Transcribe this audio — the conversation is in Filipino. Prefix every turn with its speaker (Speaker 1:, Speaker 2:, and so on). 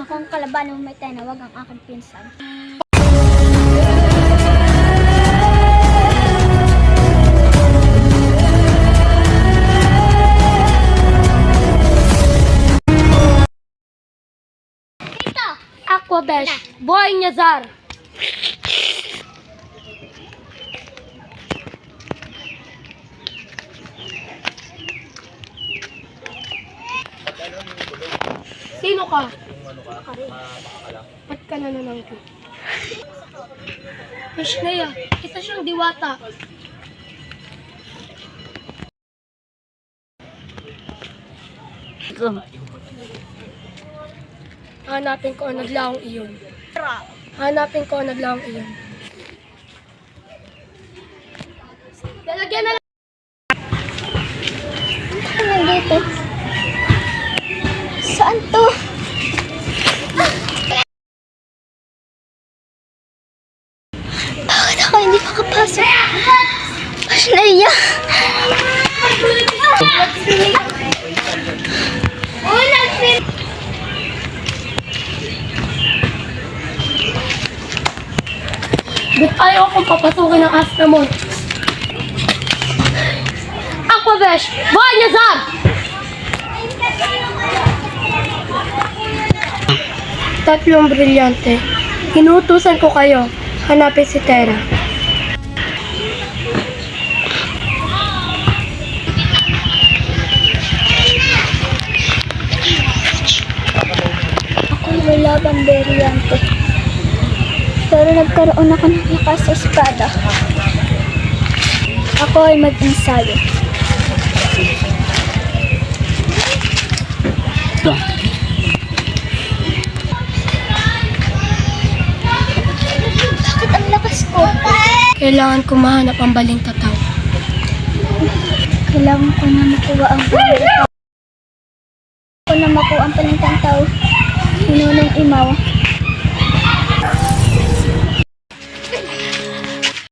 Speaker 1: Ako ang kalaban ng may tinawag ang aking pinsan. Ito!
Speaker 2: Aquabesh, Boy Nyazar. Sino ka? Ba't ka nananangkin? Mishnaya, isa siyang diwata. Hanapin ko ang naglaong iyon. Hanapin ko ang naglaong iyon. Lalagyan na lang.
Speaker 1: Ano nandito? Saan to? Bakit ako hindi makapasok? Ashley!
Speaker 2: Ba't ayaw akong papasukin ng astra mo? Aquabesh, Boy Nyazar! Tatlong brilyante. Inuutusan ko kayo. Hanapin si Terra.
Speaker 1: Ako'y wala bang beryante. Pero nagkaroon ako ng lakas sa espada. Ako ay mag-ensayo. Bakit ang lakas ko?
Speaker 2: Kailangan ko mahanap ang baling tataw.
Speaker 1: Kailangan ko na makuha ang balintang tao. Pinunong imaw.